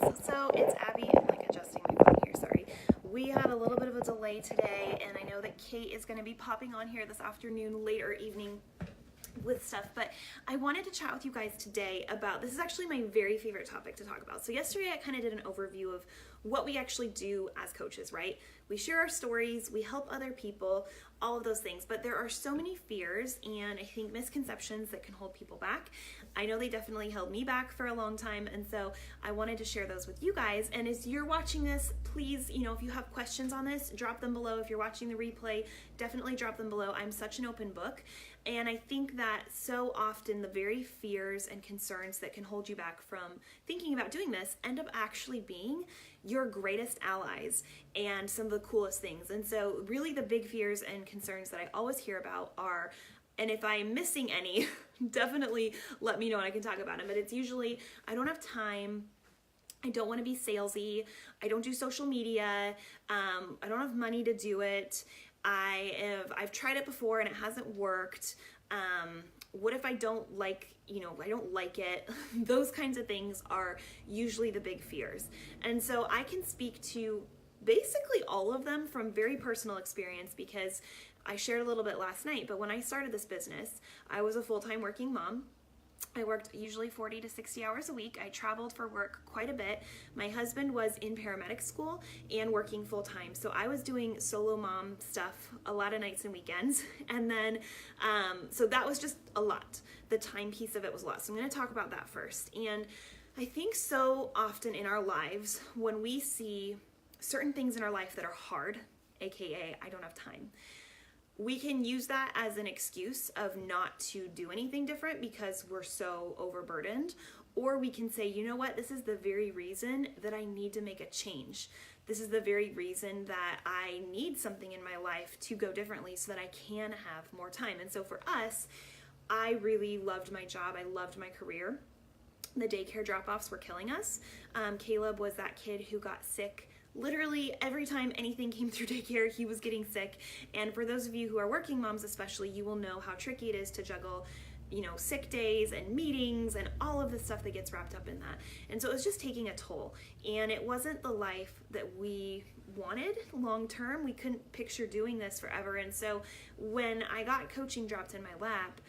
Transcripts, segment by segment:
So it's Abby. I'm like adjusting my phone here, sorry. We had a little bit of a delay today, and I know that Kate is going to be popping on here this afternoon, late or evening with stuff, but I wanted to chat with you guys today about, this is actually my very favorite topic to talk about. So yesterday I kind of did an overview of what we actually do as coaches, right? We share our stories, we help other people, all of those things, but there are so many fears and I think misconceptions that can hold people back. I know they definitely held me back for a long time, and so I wanted to share those with you guys. And as you're watching this, please, if you have questions on this, drop them below. If you're watching the replay, definitely drop them below. I'm such an open book. And I think that so often the very fears and concerns that can hold you back from thinking about doing this end up actually being your greatest allies and some of the coolest things. And so really the big fears and concerns that I always hear about are, and if I'm missing any, definitely let me know and I can talk about them. But it's usually, I don't have time, I don't want to be salesy, I don't do social media, I don't have money to do it, I've tried it before and it hasn't worked. What if I don't like, I don't like it? Those kinds of things are usually the big fears. And so I can speak to basically all of them from very personal experience because I shared a little bit last night, but when I started this business, I was a full-time working mom. I worked usually 40 to 60 hours a week. I traveled for work quite a bit. My husband was in paramedic school and working full time. So I was doing solo mom stuff a lot of nights and weekends. And then, so that was just a lot. The time piece of it was a lot. So I'm going to talk about that first. And I think so often in our lives, when we see certain things in our life that are hard, AKA I don't have time, we can use that as an excuse of not to do anything different because we're so overburdened. Or we can say, you know what, this is the very reason that I need to make a change. This is the very reason that I need something in my life to go differently so that I can have more time. And so for us, I really loved my job. I loved my career. The daycare drop-offs were killing us. Caleb was that kid who got sick literally every time anything came through daycare, he was getting sick. And for those of you who are working moms especially, you will know how tricky it is to juggle, sick days and meetings and all of the stuff that gets wrapped up in that. And so it was just taking a toll. And it wasn't the life that we wanted long term. We couldn't picture doing this forever. And so when I got coaching dropped in my lap,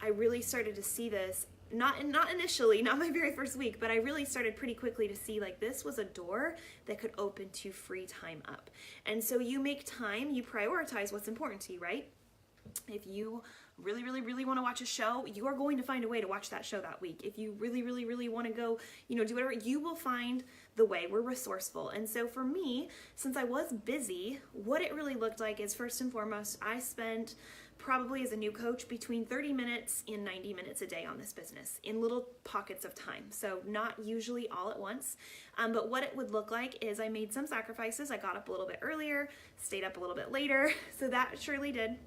I really started to see this. Not initially, not my very first week, but I really started pretty quickly to see like this was a door that could open to free time up. And so you make time, you prioritize what's important to you, right? If you really, really, really want to watch a show, you are going to find a way to watch that show that week. If you really, really, really want to go, do whatever, you will find the way. We're resourceful. And so for me, since I was busy, what it really looked like is first and foremost, I spent probably as a new coach between 30 minutes and 90 minutes a day on this business in little pockets of time. So not usually all at once. But what it would look like is I made some sacrifices. I got up a little bit earlier, stayed up a little bit later. So that surely did.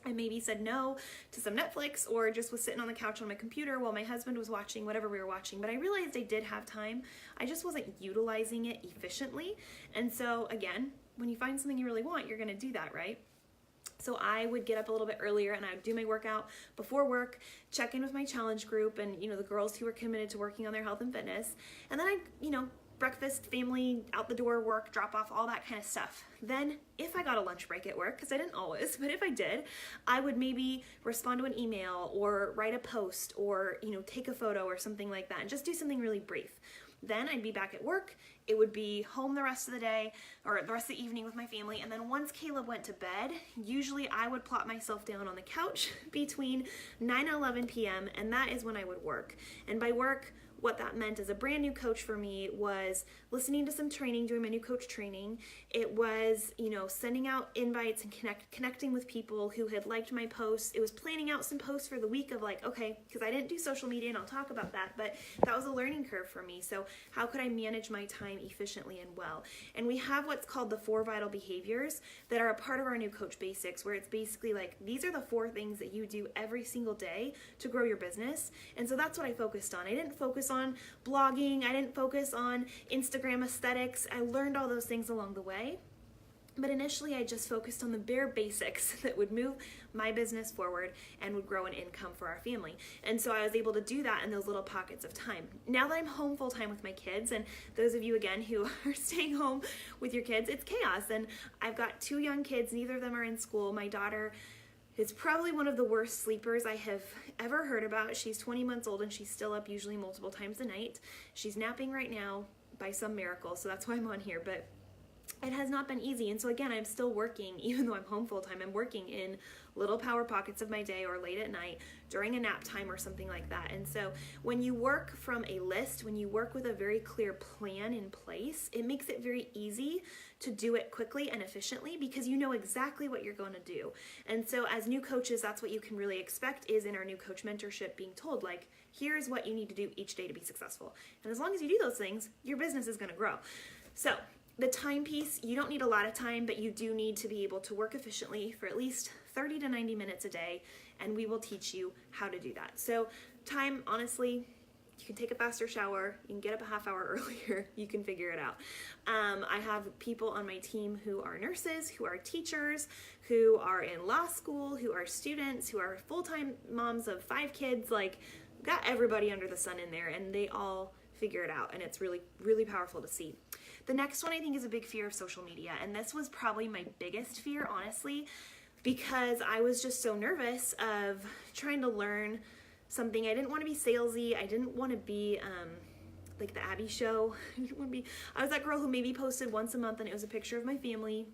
I maybe said no to some Netflix or just was sitting on the couch on my computer while my husband was watching whatever we were watching. But I realized I did have time. I just wasn't utilizing it efficiently. And so again, when you find something you really want, you're going to do that, right? So I would get up a little bit earlier and I would do my workout before work, check in with my challenge group and, the girls who were committed to working on their health and fitness. And then breakfast, family, out the door, work, drop off, all that kind of stuff. Then if I got a lunch break at work, because I didn't always, but if I did, I would maybe respond to an email or write a post or, take a photo or something like that and just do something really brief. Then I'd be back at work. It would be home the rest of the day or the rest of the evening with my family. And then once Caleb went to bed, usually I would plop myself down on the couch between 9 and 11 p.m. And that is when I would work. And by work, what that meant as a brand new coach for me was listening to some training, doing my new coach training. It was, sending out invites and connecting with people who had liked my posts. It was planning out some posts for the week of like, okay, because I didn't do social media and I'll talk about that, but that was a learning curve for me. So how could I manage my time efficiently and well? And we have what's called the 4 vital behaviors that are a part of our new coach basics, where it's basically like, these are the 4 things that you do every single day to grow your business. And so that's what I focused on. I didn't focus on blogging. I didn't focus on Instagram aesthetics. I learned all those things along the way. But initially, I just focused on the bare basics that would move my business forward and would grow an income for our family. And so I was able to do that in those little pockets of time. Now that I'm home full time with my kids, and those of you again who are staying home with your kids, it's chaos. And I've got 2 young kids, neither of them are in school. My daughter is probably one of the worst sleepers I have ever heard about. She's 20 months old and she's still up usually multiple times a night. She's napping right now by some miracle, so that's why I'm on here. But it has not been easy. And so again, I'm still working, even though I'm home full time, I'm working in little power pockets of my day or late at night during a nap time or something like that. And so when you work from a list, when you work with a very clear plan in place, it makes it very easy to do it quickly and efficiently because you know exactly what you're going to do. And so as new coaches, that's what you can really expect is in our new coach mentorship being told, like, here's what you need to do each day to be successful. And as long as you do those things, your business is going to grow. So the time piece, you don't need a lot of time, but you do need to be able to work efficiently for at least 30 to 90 minutes a day, and we will teach you how to do that. So time, honestly, you can take a faster shower, you can get up a half hour earlier, you can figure it out. I have people on my team who are nurses, who are teachers, who are in law school, who are students, who are full-time moms of 5 kids, like, got everybody under the sun in there, and they all figure it out, and it's really, really powerful to see. The next one I think is a big fear of social media, and this was probably my biggest fear, honestly, because I was just so nervous of trying to learn something. I didn't want to be salesy. I didn't want to be like the Abby show. I was that girl who maybe posted once a month and it was a picture of my family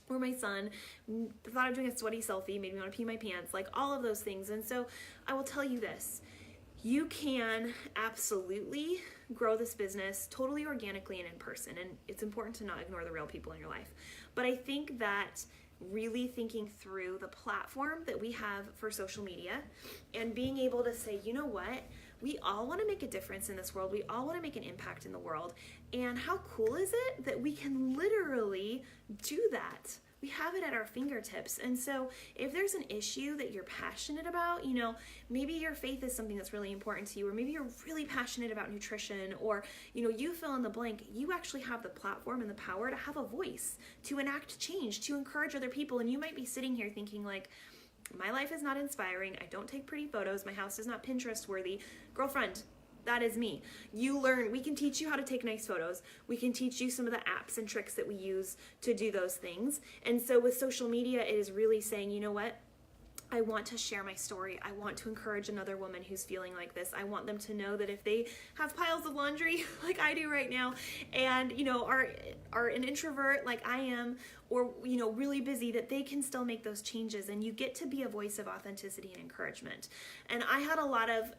or my son. The thought of doing a sweaty selfie made me want to pee my pants, like all of those things. And so I will tell you this. You can absolutely grow this business totally organically and in person, and it's important to not ignore the real people in your life. But I think that really thinking through the platform that we have for social media and being able to say, you know what, we all want to make a difference in this world. We all want to make an impact in the world. And how cool is it that we can literally do that? We have it at our fingertips. And so if there's an issue that you're passionate about, you know, maybe your faith is something that's really important to you, or maybe you're really passionate about nutrition, or, you know, you fill in the blank, you actually have the platform and the power to have a voice, to enact change, to encourage other people. And you might be sitting here thinking like, my life is not inspiring. I don't take pretty photos. My house is not Pinterest worthy. Girlfriend, that is me. You learn, we can teach you how to take nice photos. We can teach you some of the apps and tricks that we use to do those things. And so with social media, it is really saying, you know what? I want to share my story. I want to encourage another woman who's feeling like this. I want them to know that if they have piles of laundry like I do right now, and, you know, are an introvert like I am, or, you know, really busy, that they can still make those changes, and you get to be a voice of authenticity and encouragement. And I had a lot of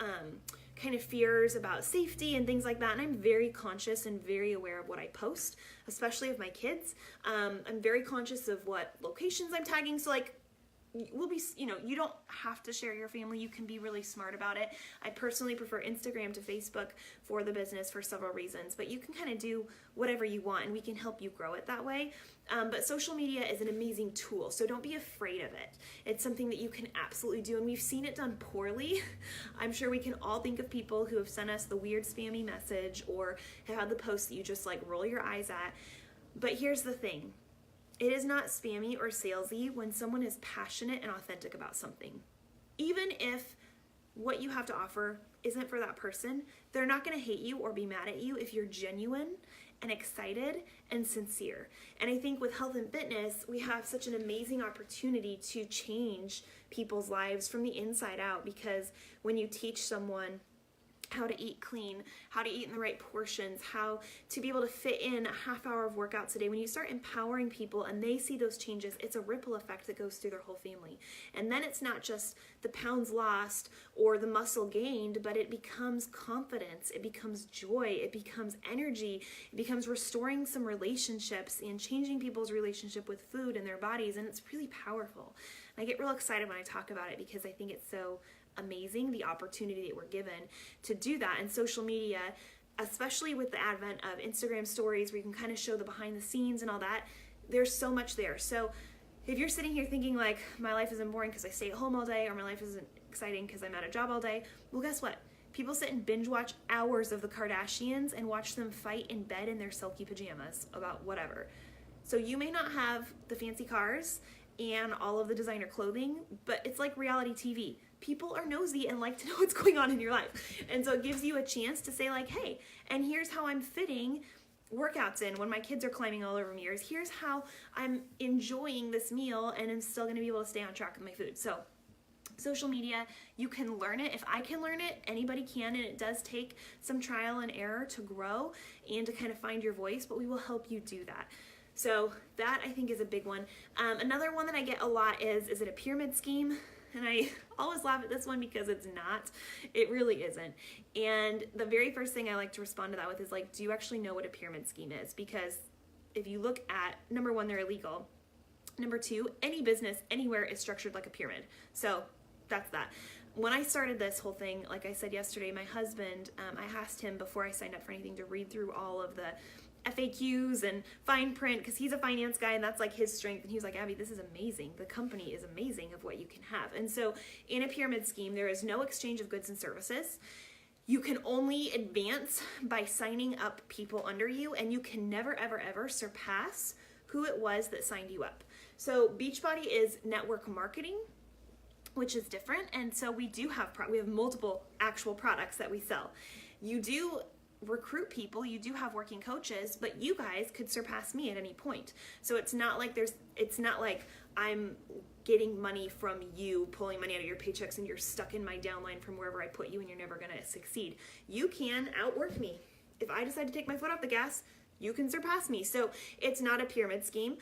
kind of fears about safety and things like that, and I'm very conscious and very aware of what I post, especially of my kids. I'm very conscious of what locations I'm tagging, so like, we'll be, you know, you don't have to share your family. You can be really smart about it. I personally prefer Instagram to Facebook for the business for several reasons, but you can kind of do whatever you want, and we can help you grow it that way. But social media is an amazing tool, so don't be afraid of it. It's something that you can absolutely do, and we've seen it done poorly. I'm sure we can all think of people who have sent us the weird spammy message or have had the post that you just like roll your eyes at. But here's the thing. It is not spammy or salesy when someone is passionate and authentic about something. Even if what you have to offer isn't for that person, they're not going to hate you or be mad at you if you're genuine and excited and sincere. And I think with health and fitness, we have such an amazing opportunity to change people's lives from the inside out, because when you teach someone how to eat clean, how to eat in the right portions, how to be able to fit in a half hour of workouts a day. When you start empowering people and they see those changes, it's a ripple effect that goes through their whole family. And then it's not just the pounds lost or the muscle gained, but it becomes confidence, it becomes joy, it becomes energy, it becomes restoring some relationships and changing people's relationship with food and their bodies. And it's really powerful. And I get real excited when I talk about it because I think it's so amazing, the opportunity that we're given to do that. And social media, especially with the advent of Instagram stories where you can kind of show the behind the scenes and all that, there's so much there. So if you're sitting here thinking like, my life isn't boring because I stay at home all day, or my life isn't exciting because I'm at a job all day, well, guess what? People sit and binge watch hours of the Kardashians and watch them fight in bed in their silky pajamas about whatever. So you may not have the fancy cars and all of the designer clothing, but it's like reality TV. People are nosy and like to know what's going on in your life. And so it gives you a chance to say like, hey, and here's how I'm fitting workouts in when my kids are climbing all over me, or here's how I'm enjoying this meal and I'm still gonna be able to stay on track with my food. So social media, you can learn it. If I can learn it, anybody can, and it does take some trial and error to grow and to kind of find your voice, but we will help you do that. So that I think is a big one. Another one that I get a lot is it a pyramid scheme? And I always laugh at this one because it's not. It really isn't. And the very first thing I like to respond to that with is like, do you actually know what a pyramid scheme is? Because if you look at, number one, they're illegal. Number two, any business anywhere is structured like a pyramid. So that's that. When I started this whole thing, like I said yesterday, my husband, I asked him before I signed up for anything to read through all of the FAQs and fine print, because he's a finance guy and that's like his strength. And he was like, Abby, this is amazing. The company is amazing of what you can have. And so in a pyramid scheme, there is no exchange of goods and services. You can only advance by signing up people under you, and you can never, ever, ever surpass who it was that signed you up. So Beachbody is network marketing, which is different. And so we have multiple actual products that we sell. You do recruit people, you do have working coaches, but you guys could surpass me at any point. So it's not like I'm getting money from you, pulling money out of your paychecks, and you're stuck in my downline from wherever I put you and you're never going to succeed. You can outwork me. If I decide to take my foot off the gas, you can surpass me. So it's not a pyramid scheme.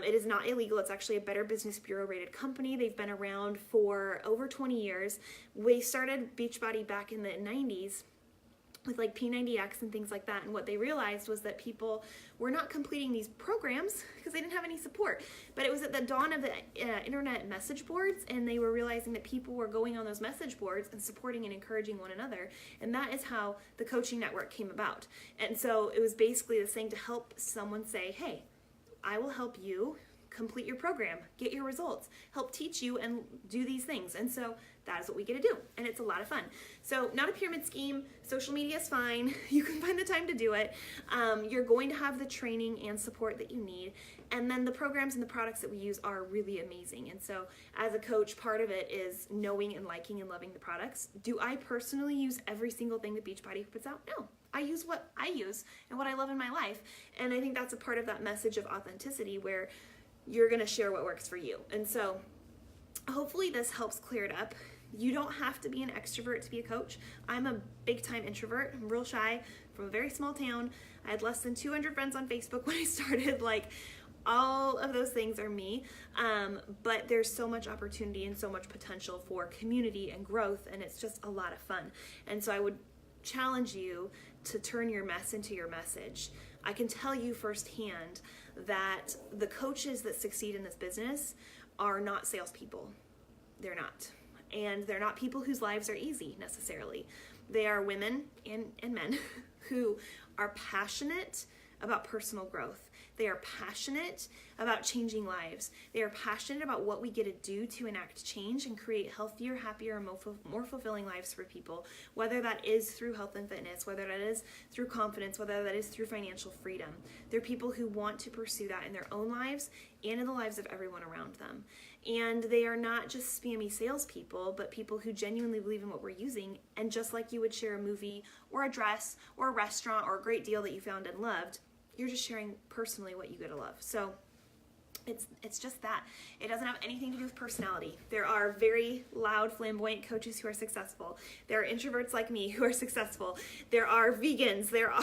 It is not illegal. It's actually a Better Business Bureau rated company. They've been around for over 20 years. We started Beachbody back in the 90s with like P90X and things like that. And what they realized was that people were not completing these programs because they didn't have any support. But it was at the dawn of the internet message boards, and they were realizing that people were going on those message boards and supporting and encouraging one another. And that is how the coaching network came about. And so it was basically this thing to help someone say, hey, I will help you complete your program, get your results, help teach you and do these things. And so that is what we get to do. And it's a lot of fun. So not a pyramid scheme. Social media is fine. You can find the time to do it. You're going to have the training and support that you need. And then the programs and the products that we use are really amazing. And so as a coach, part of it is knowing and liking and loving the products. Do I personally use every single thing that Beachbody puts out? No. I use what I use and what I love in my life. And I think that's a part of that message of authenticity where you're going to share what works for you. And so hopefully this helps clear it up. You don't have to be an extrovert to be a coach. I'm a big time introvert. I'm real shy, from a very small town. I had less than 200 friends on Facebook when I started. Like, all of those things are me. But there's so much opportunity and so much potential for community and growth, and it's just a lot of fun. And so I would challenge you to turn your mess into your message. I can tell you firsthand that the coaches that succeed in this business are not salespeople. They're not. And they're not people whose lives are easy necessarily. They are women and men who are passionate about personal growth. They are passionate about changing lives. They are passionate about what we get to do to enact change and create healthier, happier, more fulfilling lives for people, whether that is through health and fitness, whether that is through confidence, whether that is through financial freedom. They're people who want to pursue that in their own lives and in the lives of everyone around them. And they are not just spammy salespeople, but people who genuinely believe in what we're using. And just like you would share a movie or a dress or a restaurant or a great deal that you found and loved, you're just sharing personally what you get to love. So it's just that. It doesn't have anything to do with personality. There are very loud, flamboyant coaches who are successful. There are introverts like me who are successful. There are vegans. There are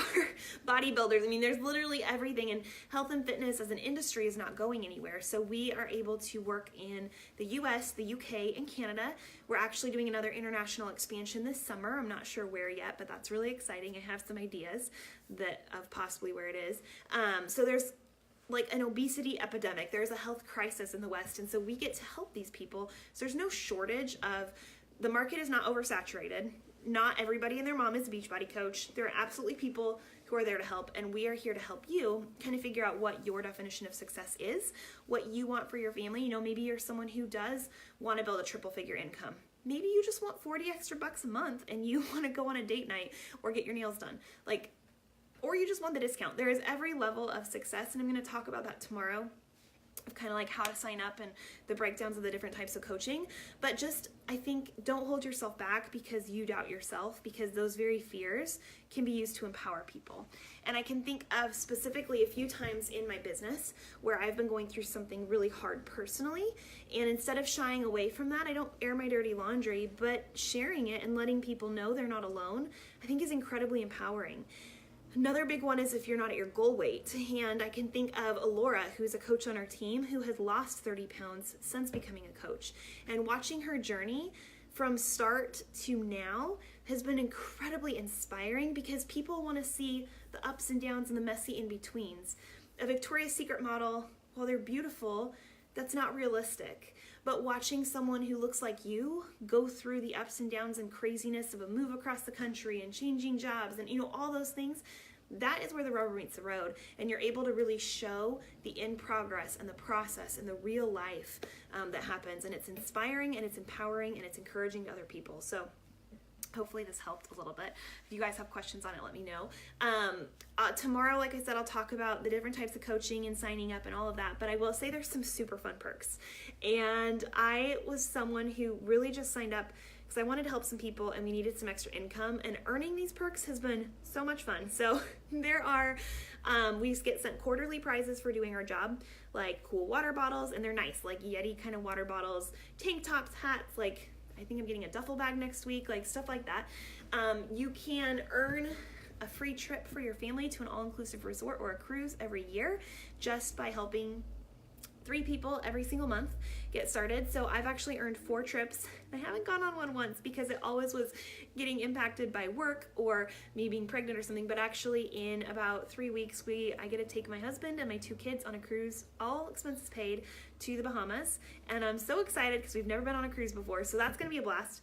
bodybuilders. I mean, there's literally everything. And health and fitness as an industry is not going anywhere. So we are able to work in the US, the UK, and Canada. We're actually doing another international expansion this summer. I'm not sure where yet, but that's really exciting. I have some ideas of possibly where it is. So there's like an obesity epidemic. There's a health crisis in the West, and so we get to help these people. So there's no shortage of, the market is not oversaturated. Not everybody and their mom is a Beachbody coach. There are absolutely people who are there to help, and we are here to help you kind of figure out what your definition of success is, what you want for your family. You know, maybe you're someone who does want to build a triple figure income. Maybe you just want 40 extra bucks a month and you want to go on a date night or get your nails done. Like, or you just want the discount. There is every level of success, and I'm going to talk about that tomorrow, of kind of like how to sign up and the breakdowns of the different types of coaching. But just, I think, don't hold yourself back because you doubt yourself, because those very fears can be used to empower people. And I can think of specifically a few times in my business where I've been going through something really hard personally, and instead of shying away from that, I don't air my dirty laundry, but sharing it and letting people know they're not alone, I think is incredibly empowering. Another big one is if you're not at your goal weight. And I can think of Alora, who's a coach on our team, who has lost 30 pounds since becoming a coach. And watching her journey from start to now has been incredibly inspiring, because people want to see the ups and downs and the messy in-betweens. A Victoria's Secret model, while they're beautiful, that's not realistic. But watching someone who looks like you go through the ups and downs and craziness of a move across the country and changing jobs and, all those things, that is where the rubber meets the road. And you're able to really show the in progress and the process and the real life that happens. And it's inspiring and it's empowering and it's encouraging to other people. So hopefully this helped a little bit. If you guys have questions on it, let me know. Tomorrow, like I said, I'll talk about the different types of coaching and signing up and all of that, but I will say there's some super fun perks. And I was someone who really just signed up because I wanted to help some people and we needed some extra income, and earning these perks has been so much fun. So there are, we get sent quarterly prizes for doing our job, like cool water bottles, and they're nice, like Yeti kind of water bottles, tank tops, hats, like I think I'm getting a duffel bag next week, like stuff like that. You can earn a free trip for your family to an all-inclusive resort or a cruise every year just by helping 3 people every single month get started. So I've actually earned 4 trips. I haven't gone on one once because it always was getting impacted by work or me being pregnant or something, but actually in about 3 weeks, I get to take my husband and my 2 kids on a cruise, all expenses paid, to the Bahamas. And I'm so excited because we've never been on a cruise before, so that's gonna be a blast.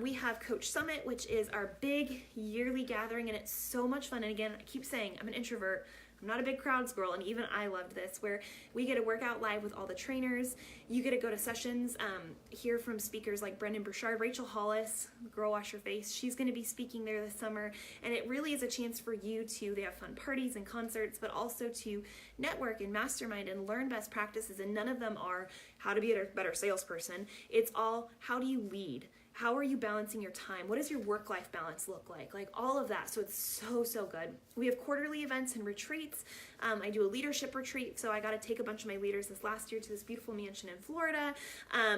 We have Coach Summit, which is our big yearly gathering, and it's so much fun. And again, I keep saying I'm an introvert. I'm not a big crowds girl, and even I loved this, where we get to work out live with all the trainers. You get to go to sessions, hear from speakers like Brendan Burchard, Rachel Hollis, Girl Wash Your Face. She's going to be speaking there this summer, and it really is a chance for you to, they have fun parties and concerts, but also to network and mastermind and learn best practices, and none of them are how to be a better salesperson. It's all, how do you lead? How are you balancing your time? What does your work-life balance look like? Like all of that. So it's so good. We have quarterly events and retreats. I do a leadership retreat. So I got to take a bunch of my leaders this last year to this beautiful mansion in Florida.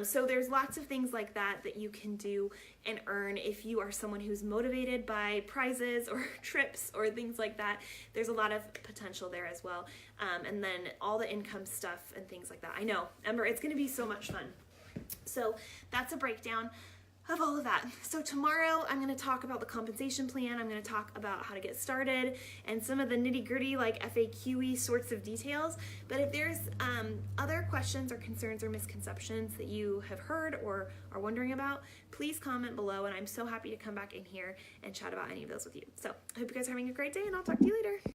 So there's lots of things like that that you can do and earn if you are someone who's motivated by prizes or trips or things like that. There's a lot of potential there as well. And then all the income stuff and things like that. I know, Ember, it's going to be so much fun. So that's a breakdown of all of that. So tomorrow I'm going to talk about the compensation plan. I'm going to talk about how to get started and some of the nitty gritty like FAQ-y sorts of details. But if there's other questions or concerns or misconceptions that you have heard or are wondering about, please comment below, and I'm so happy to come back in here and chat about any of those with you. So I hope you guys are having a great day, and I'll talk to you later.